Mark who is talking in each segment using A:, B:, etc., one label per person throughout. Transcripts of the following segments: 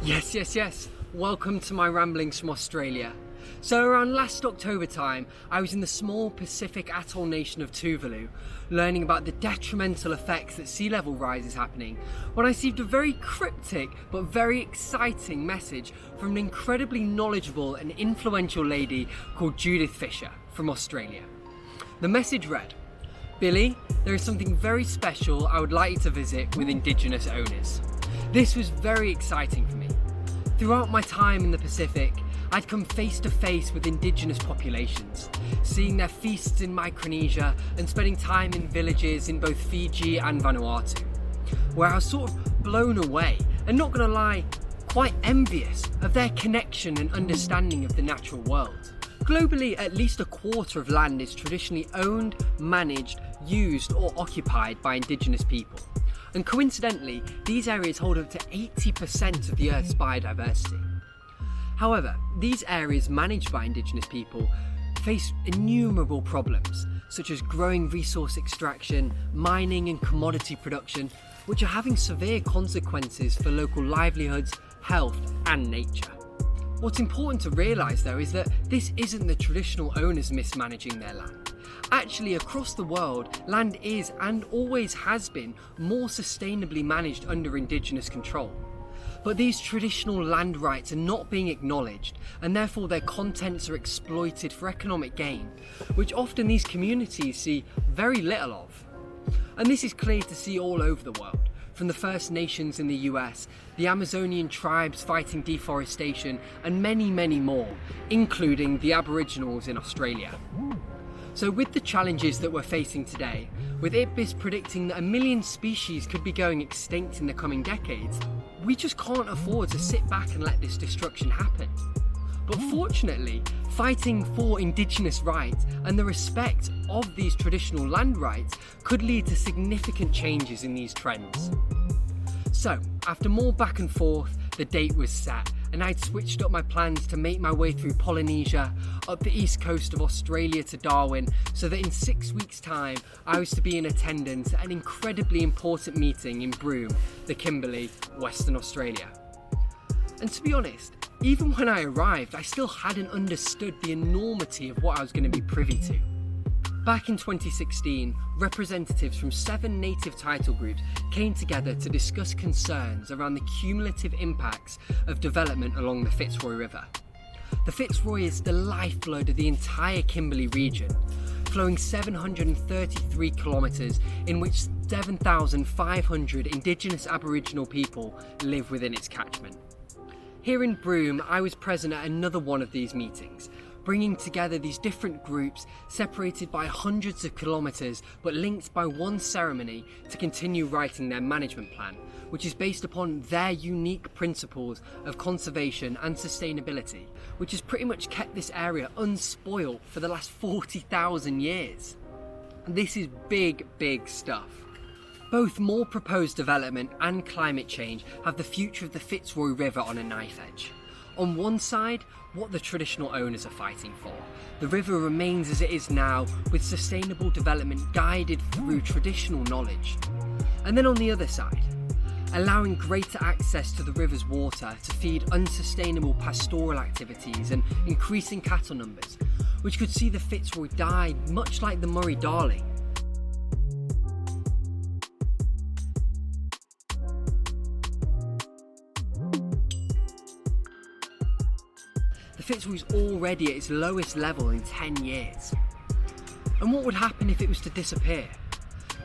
A: Yes. Welcome to my ramblings from Australia. So around last October time, I was in the small Pacific atoll nation of Tuvalu, learning about the detrimental effects that sea level rise is happening, when I received a very cryptic but very exciting message from an incredibly knowledgeable and influential lady called Judith Fisher from Australia. The message read, "Billy, there is something very special I would like you to visit with Indigenous owners." This was very exciting for me. Throughout my time in the Pacific, I'd come face to face with Indigenous populations, seeing their feasts in Micronesia and spending time in villages in both Fiji and Vanuatu, where I was sort of blown away and, not gonna lie, quite envious of their connection and understanding of the natural world. Globally, at least a quarter of land is traditionally owned, managed, used or occupied by Indigenous people. And coincidentally, these areas hold up to 80% of the Earth's biodiversity. However, these areas managed by Indigenous people face innumerable problems, such as growing resource extraction, mining and commodity production, which are having severe consequences for local livelihoods, health and nature. What's important to realise though is that this isn't the traditional owners mismanaging their land. Actually, across the world, land is and always has been more sustainably managed under Indigenous control. But these traditional land rights are not being acknowledged, and therefore their contents are exploited for economic gain, which often these communities see very little of. And this is clear to see all over the world, from the First Nations in the US, the Amazonian tribes fighting deforestation, and many more, including the Aboriginals in Australia. So with the challenges that we're facing today, with IPBES predicting that 1 million species could be going extinct in the coming decades, we just can't afford to sit back and let this destruction happen. But fortunately, fighting for Indigenous rights and the respect of these traditional land rights could lead to significant changes in these trends. So, after more back and forth, the date was set, and I'd switched up my plans to make my way through Polynesia, up the east coast of Australia to Darwin, so that in 6 weeks' time I was to be in attendance at an incredibly important meeting in Broome, the Kimberley, Western Australia. And to be honest, even when I arrived, I still hadn't understood the enormity of what I was going to be privy to. Back in 2016, representatives from 7 native title groups came together to discuss concerns around the cumulative impacts of development along the Fitzroy River. The Fitzroy is the lifeblood of the entire Kimberley region, flowing 733 kilometres, in which 7,500 Indigenous Aboriginal people live within its catchment. Here in Broome, I was present at another one of these meetings, bringing together these different groups separated by hundreds of kilometres but linked by one ceremony to continue writing their management plan, which is based upon their unique principles of conservation and sustainability, which has pretty much kept this area unspoilt for the last 40,000 years. And this is big stuff. Both more proposed development and climate change have the future of the Fitzroy River on a knife edge. On one side, what the traditional owners are fighting for. The river remains as it is now, with sustainable development guided through traditional knowledge. And then on the other side, allowing greater access to the river's water to feed unsustainable pastoral activities and increasing cattle numbers, which could see the Fitzroy die much like the Murray-Darling. The Fitzroy is already at its lowest level in 10 years. And what would happen if it was to disappear?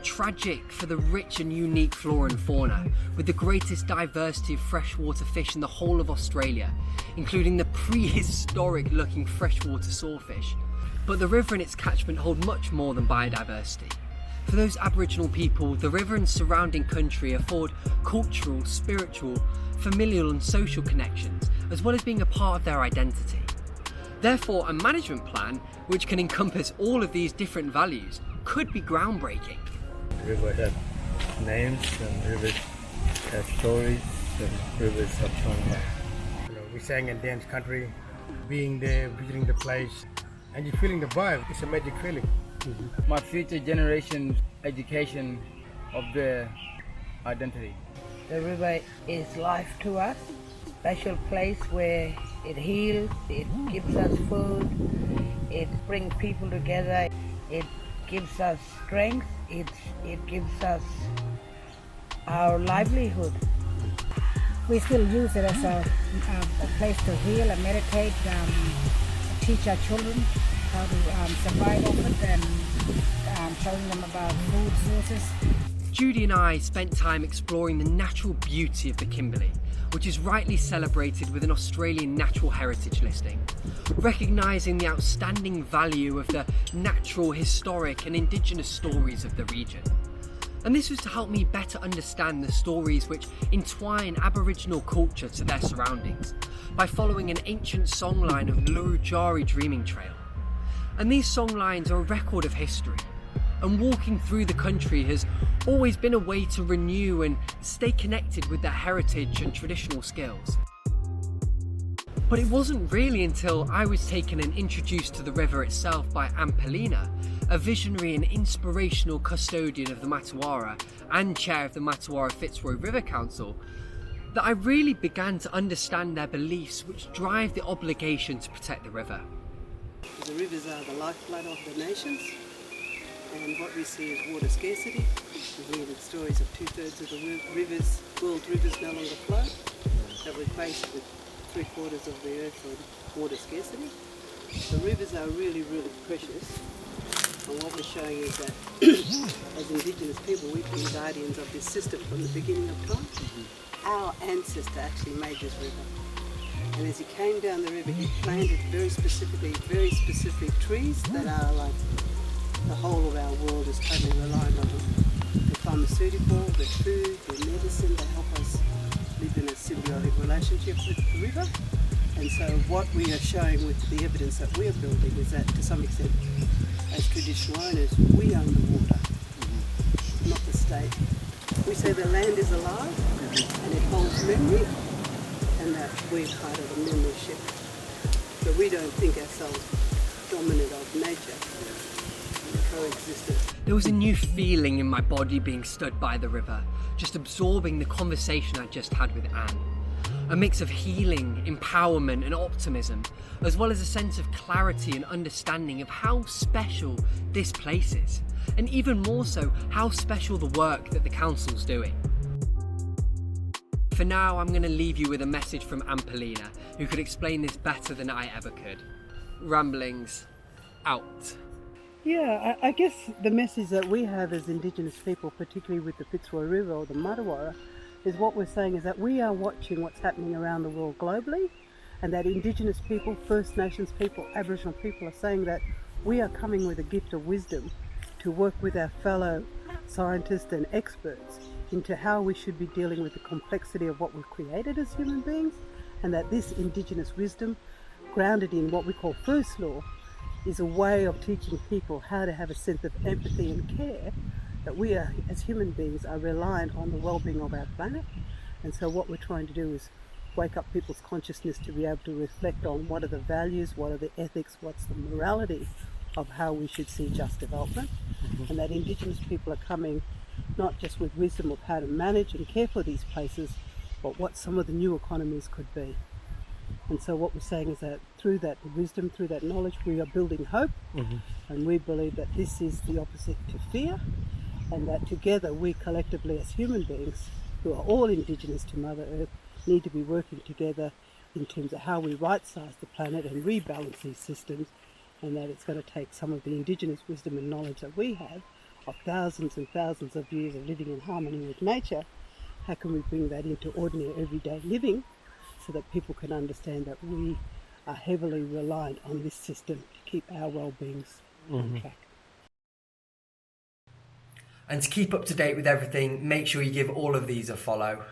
A: Tragic for the rich and unique flora and fauna, with the greatest diversity of freshwater fish in the whole of Australia, including the prehistoric looking freshwater sawfish. But the river and its catchment hold much more than biodiversity. For those Aboriginal people, the river and surrounding country afford cultural, spiritual, familial and social connections, as well as being a part of their identity. Therefore, a management plan which can encompass all of these different values could be groundbreaking.
B: The river has names and rivers have stories and rivers have songs. We sang and dance country, being there, visiting the place, and you're feeling the vibe. It's a magic feeling.
C: My future generation's education of their identity.
D: The river is life to us, special place where it heals, it gives us food, it brings people together, it gives us strength, it gives us our livelihood.
E: We still use it as a place to heal and meditate, teach our children how to survive off it, and showing them about food sources.
A: Judy and I spent time exploring the natural beauty of the Kimberley, which is rightly celebrated with an Australian Natural Heritage listing, recognising the outstanding value of the natural, historic and Indigenous stories of the region. And this was to help me better understand the stories which entwine Aboriginal culture to their surroundings by following an ancient songline of Lurujari Dreaming Trail. And these songlines are a record of history, and walking through the country has always been a way to renew and stay connected with their heritage and traditional skills. But it wasn't really until I was taken and introduced to the river itself by Ampelina, a visionary and inspirational custodian of the Martuwarra and chair of the Martuwarra Fitzroy River Council, that I really began to understand their beliefs which drive the obligation to protect the river.
F: The rivers are the lifeblood of the nations, and what we see is water scarcity. We hear the stories of 2/3 of the world rivers no longer flow, that we're faced with 3/4 of the earth on water scarcity. The rivers are really, really precious, and what we're showing is that as Indigenous people, we've been guardians of this system from the beginning of time. Our ancestor actually made this river, and as he came down the river, he planted very specific trees that are like the whole of our world is totally reliant on them. The pharmaceutical, the food, the medicine, they help us live in a symbiotic relationship with the river. And so what we are showing with the evidence that we are building is that to some extent, as traditional owners, we own the water, not the state. We say the land is alive and it holds memory, and that we're part of the memory shift. So we don't think ourselves dominant of nature.
A: There was a new feeling in my body being stood by the river, just absorbing the conversation I just had with Anne. A mix of healing, empowerment and optimism, as well as a sense of clarity and understanding of how special this place is, and even more so, how special the work that the council's doing. For now, I'm going to leave you with a message from Ampelina, who could explain this better than I ever could. Ramblings out.
F: Yeah, I guess the message that we have as Indigenous people, particularly with the Fitzroy River or the Martuwarra, is what we're saying is that we are watching what's happening around the world globally, and that Indigenous people, First Nations people, Aboriginal people are saying that we are coming with a gift of wisdom to work with our fellow scientists and experts into how we should be dealing with the complexity of what we've created as human beings, and that this Indigenous wisdom, grounded in what we call first law, is a way of teaching people how to have a sense of empathy and care, that we are, as human beings, are reliant on the well-being of our planet. And so what we're trying to do is wake up people's consciousness to be able to reflect on what are the values, what are the ethics, what's the morality of how we should see just development. And that Indigenous people are coming not just with wisdom of how to manage and care for these places, but what some of the new economies could be. And so what we're saying is that through that wisdom, through that knowledge, we are building hope, and we believe that this is the opposite to fear, and that together we collectively as human beings, who are all Indigenous to Mother Earth, need to be working together in terms of how we right-size the planet and rebalance these systems, and that it's going to take some of the Indigenous wisdom and knowledge that we have of thousands and thousands of years of living in harmony with nature. How can we bring that into ordinary everyday living, so that people can understand that we are heavily reliant on this system to keep our well-beings on track.
A: And to keep up to date with everything, make sure you give all of these a follow.